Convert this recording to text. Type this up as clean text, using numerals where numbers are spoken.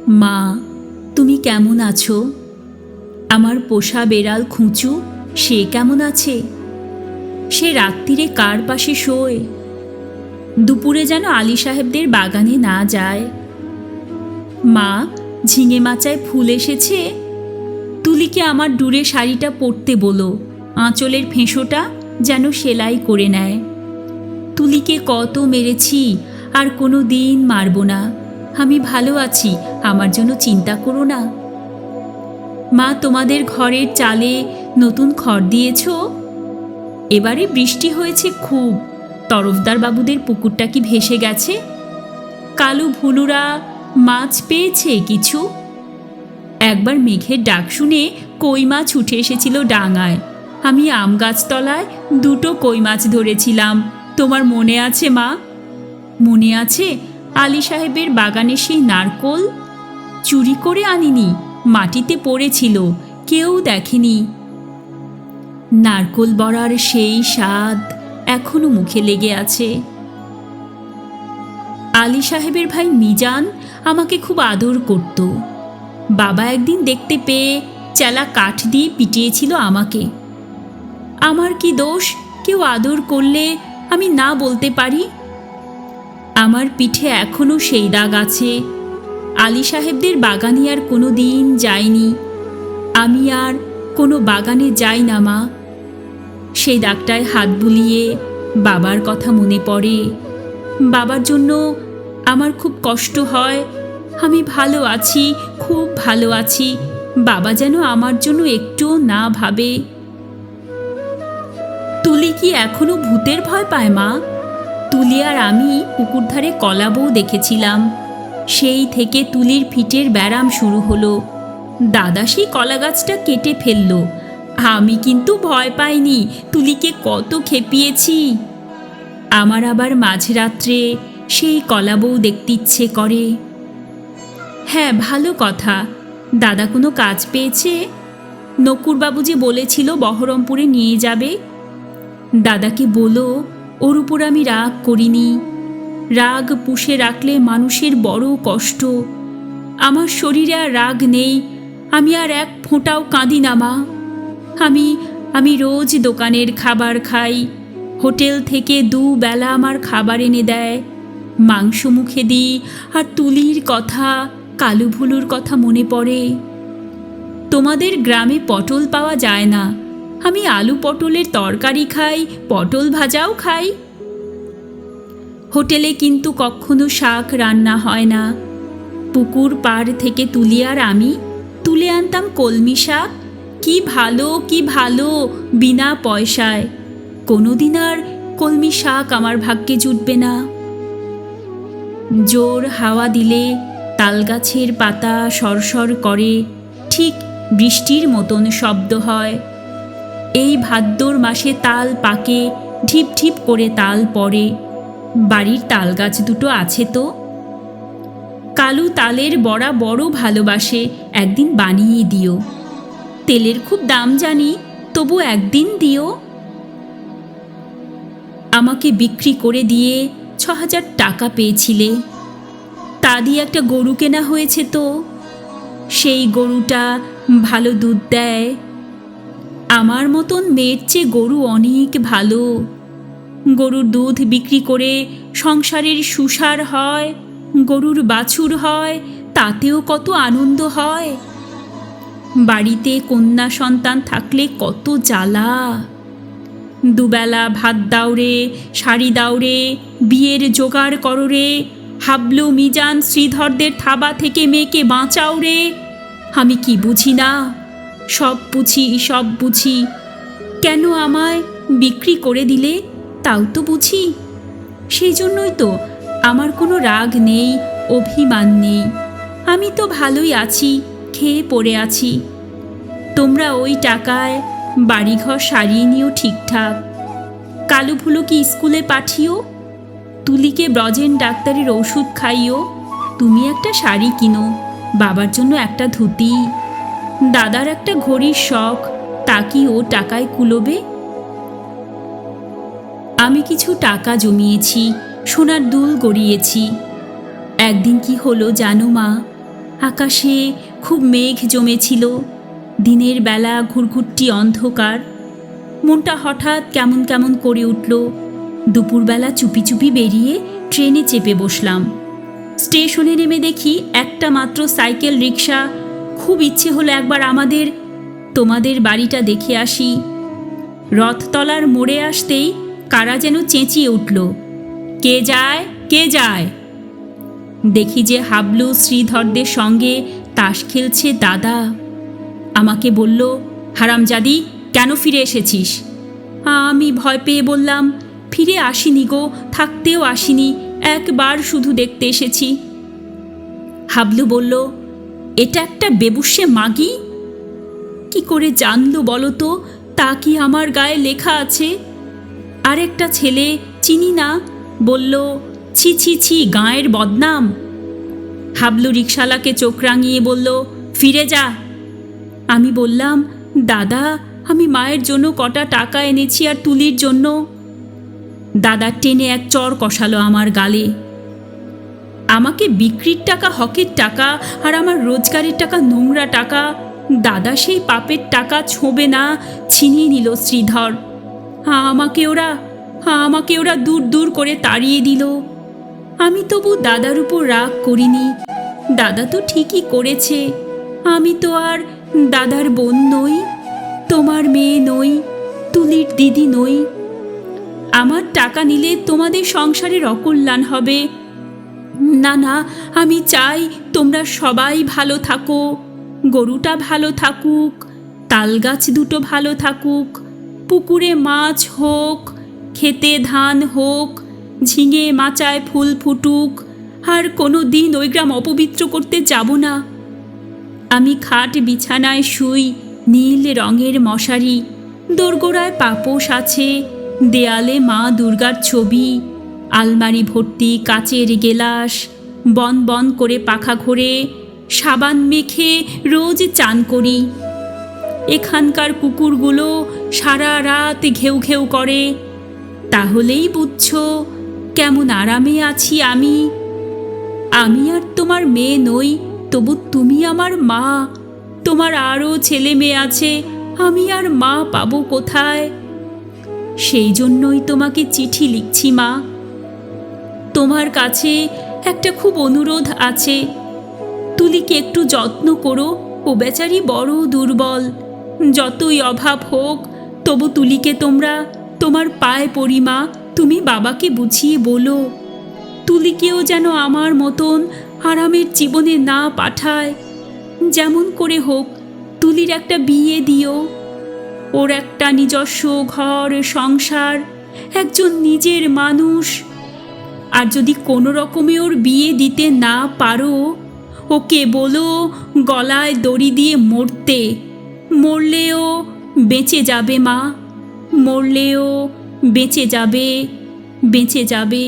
মা, তুমি কেমন আছো? আমার পোষা বেড়াল খুঁচু, সে কেমন আছে? সে রাত্রিরে কার পাশে শোয়? দুপুরে যেন আলী সাহেবদের বাগানে না যায়। মা, ঝিঙে মাচায় ফুল এসেছে। তুলিকে আমার ডুরে শাড়িটা পরতে বলো, আঁচলের ফেঁসোটা যেন সেলাই করে নেয়। তুলিকে কত মেরেছি, আর কোনো দিন মারব না। আমি ভালো আছি, আমার জন্য চিন্তা করো না। মা, তোমাদের ঘরের চালে নতুন খড় দিয়েছ? এবারে বৃষ্টি হয়েছে খুব। তরফদার বাবুদের পুকুরটা কি ভেসে গেছে? কালু ভুলুরা মাছ পেয়েছে কিছু? একবার মেঘের ডাক শুনে কই মাছ উঠে এসেছিল ডাঙায়। আমি আম গাছতলায় 2টো কই মাছ ধরেছিলাম। তোমার মনে আছে মা? মনে আছে আলী সাহেবের বাগানে সেই নারকোল? চুরি করে আনিনি, মাটিতে পড়েছিল, কেউ দেখেনি। নারকোল বড়ার সেই স্বাদ এখনো মুখে লেগে আছে। আলী সাহেবের ভাই মিজান আমাকে খুব আদর করত। বাবা একদিন দেখতে পেয়ে চেলা কাঠ দিয়ে পিটিয়েছিল আমাকে। আমার কি দোষ কেউ আদর করলে আমি না বলতে পারি? আমার পিঠে এখনো সেই দাগ আছে। আলী সাহেবদের বাগানে আর কোনো দিন যাইনি। আমি আর কোনো বাগানে যাই না মা। সেই দাগটায় হাত বুলিয়ে বাবার কথা মনে পড়ে। বাবার জন্য আমার খুব কষ্ট হয়। আমি ভালো আছি, খুব ভালো আছি। বাবা যেন আমার জন্য একটুও না ভাবে। তুলি কি এখনো ভূতের ভয় পায় মা? তুলি আর আমি পুকুর ধারে কলা বউ দেখেছিলাম। সেই থেকে তুলির ফিটের ব্যারাম শুরু হলো। দাদা সেই কলা গাছটা কেটে ফেললো। আমি কিন্তু ভয় পাইনি, তুলিকে কত খেপিয়েছি। আমার আবার মাঝরাত্রে সেই কলা বউ দেখতে ইচ্ছে করে। হ্যাঁ, ভালো কথা। দাদা কোনো কাজ পেয়েছে? নকুরবাবু যে বলেছিল বহরমপুরে নিয়ে যাবে। দাদাকে বলো ওর উপর আমি রাগ করিনি। রাগ পুষে রাখলে মানুষের বড় কষ্ট। আমার শরীরে আর রাগ নেই। আমি আর এক ফোঁটাও কাঁদি না মা। আমি রোজ দোকানের খাবার খাই। হোটেল থেকে 2 বেলা আমার খাবার এনে দেয়। মাংস মুখে দিই, আর তুলির কথা, কালু ভুলুর কথা মনে পড়ে। তোমাদের গ্রামে পটল পাওয়া যায় না। আমি আলু পটলের তরকারি খাই, পটল ভাজাও খাই। হোটেলে কিন্তু কখনো শাক রান্না হয় না। পুকুর পাড় থেকে তুলি আর আমি তুলে আনতাম কলমি শাক। কি ভালো, কি ভালো, বিনা পয়সায়। কোনোদিন আর কলমি শাক আমার ভাগ্যে জুটবে না। জোর হাওয়া দিলে তালগাছের পাতা সরসর করে, ঠিক বৃষ্টির মতন শব্দ হয়। এই ভাদ্র মাসে তাল পাকে, ঢিপ ঢিপ করে তাল পড়ে। বাড়ির তাল গাছ 2টো আছে তো। কালু তালের বড়া বড় ভালোবাসে, একদিন বানিয়ে দিও। তেলের খুব দাম জানি, তবু একদিন দিও। আমাকে বিক্রি করে দিয়ে 6,000 টাকা পেয়েছিলে। তা দিয়ে একটা গরু কেনা হয়েছে তো। সেই গরুটা ভালো দুধ দেয়। আমার মতন মেয়ের চেয়ে গরু অনেক ভালো। গরুর দুধ বিক্রি করে সংসারের সুসার হয়, গরুর বাছুর হয়, তাতেও কত আনন্দ হয়। বাড়িতে কন্যা সন্তান থাকলে কত জ্বালা। 2 বেলা ভাত দাও রে, শাড়ি দাও রে, বিয়ের জোগাড় করো রে, হাবলু মিজান শ্রীধরদের থাবা থেকে মেয়েকে বাঁচাও রে। আমি কি বুঝি না? সব বুঝি, সব বুঝি। কেন আমায় বিক্রি করে দিলে তাও তো বুঝি। সেই জন্যই তো আমার কোনো রাগ নেই, অভিমান নেই। আমি তো ভালোই আছি, খেয়ে পড়ে আছি। তোমরা ওই টাকায় বাড়িঘর সারিয়ে নিও ঠিকঠাক। কালু ভুলুকে স্কুলে পাঠিও। তুলিকে ব্রজেন ডাক্তারের ওষুধ খাইও। তুমি একটা শাড়ি কিনো, বাবার জন্য একটা ধুতি। দাদার একটা ঘড়ির শখ, তা কি ও টাকায় কুলোবে? আমি কিছু টাকা জমিয়েছি, সোনার দুল গড়িয়েছি। একদিন কি হলো জানো মা? আকাশে খুব মেঘ জমেছিল। দিনের বেলা ঘুরঘুরটি অন্ধকার। মনটা হঠাৎ কেমন কেমন করে উঠল। দুপুরবেলা চুপি চুপি বেরিয়ে ট্রেনে চেপে বসলাম। স্টেশনে নেমে দেখি একটা মাত্র সাইকেল রিক্সা। খুব ইচ্ছে হলো একবার তোমাদের বাড়িটা দেখে আসি। রথতলার মোড়ে আসতেই কারা যেন চেঁচিয়ে উঠল, কে যায়, কে যায়? দেখি যে হাবলু শ্রীধরদের সঙ্গে তাস খেলছে দাদা। আমাকে বলল, হারামজাদি, কেন ফিরে এসেছিস? আমি ভয় পেয়ে বললাম, ফিরে আসিনি গো, থাকতেও আসিনি, একবার শুধু দেখতে এসেছি। হাবলু বলল, এটা একটা বেবুশ্যে মাগি। কি করে জানলো বলো তো, তা কি আমার গায়ে লেখা আছে? আরেকটা ছেলে, চিনি না, বলল, ছি ছি ছি, গাঁয়ের বদনাম। হাবলু রিকশালাকে চোখ রাঙিয়ে বলল, ফিরে যা। আমি বললাম, দাদা, আমি মায়ের জন্য কটা টাকা এনেছি আর তুলির জন্য। দাদা টেনে এক চর কষালো আমার গালে। আমাকে বিক্রির টাকা হকের টাকা, আর আমার রোজগারের টাকা নোংরা টাকা। দাদা সেই পাপের টাকা ছোঁবে না, ছিনিয়ে নিল শ্রীধর। আমাকে ওরা দূর দূর করে তাড়িয়ে দিল। আমি তবু দাদার উপর রাগ করিনি। দাদা তো ঠিকই করেছে। আমি তো আর দাদার বোন নই, তোমার মেয়ে নই, তুলির দিদি নই। আমার টাকা নিলে তোমাদের সংসারের অকল্যাণ হবে। না না, আমি চাই তোমরা সবাই ভালো থাকো। গরুটা ভালো থাকুক, তালগাছ দুটো ভালো থাকুক, পুকুরে মাছ হোক, খেতে ধান হোক, ঝিঙে মাচায় ফুল ফুটুক, আর কোনো দিন ওই গ্রাম অপবিত্র করতে যাব না। আমি খাট বিছানায় শুই, নীল রঙের মশারি, দোরগোড়ায় পাপোশ আছে, দেয়ালে মা দুর্গার ছবি, আলমারি ভর্তি কাচের গেলাস, বন বন করে পাখা ঘোরে, সাবান মেখে রোজ চান করি। এখানকার কুকুরগুলো সারা রাত ঘেউ ঘেউ করে। তাহলেই বুঝছো কেমন আরামে আছি আমি। আমি আর তোমার মেয়ে নই, তবু তুমি আমার মা। তোমার আরও ছেলে মেয়ে আছে, আমি আর মা পাবো কোথায়? সেই জন্যই তোমাকে চিঠি লিখছি মা। তোমার কাছে একটা খুব অনুরোধ আছে, তুলিকে একটু যত্ন করো। ও বেচারি বড় দুর্বল। যতই অভাব হোক, তবু তুলিকে তোমরা তোমার পায়ে পড়ি মা। তুমি বাবাকে বুঝিয়ে বলো, তুলিকেও যেন আমার মতন আরামের জীবনে না পাঠায়। যেমন করে হোক তুলির একটা বিয়ে দিও। ওর একটা নিজস্ব ঘর সংসার, একজন নিজের মানুষ। আর যদি কোনো রকমে ওর বিয়ে দিতে না পারো, ওকে বলো গলায় দড়ি দিয়ে মরতে। মরলেও বেঁচে যাবে মা, মরলেও বেঁচে যাবে, বেঁচে যাবে।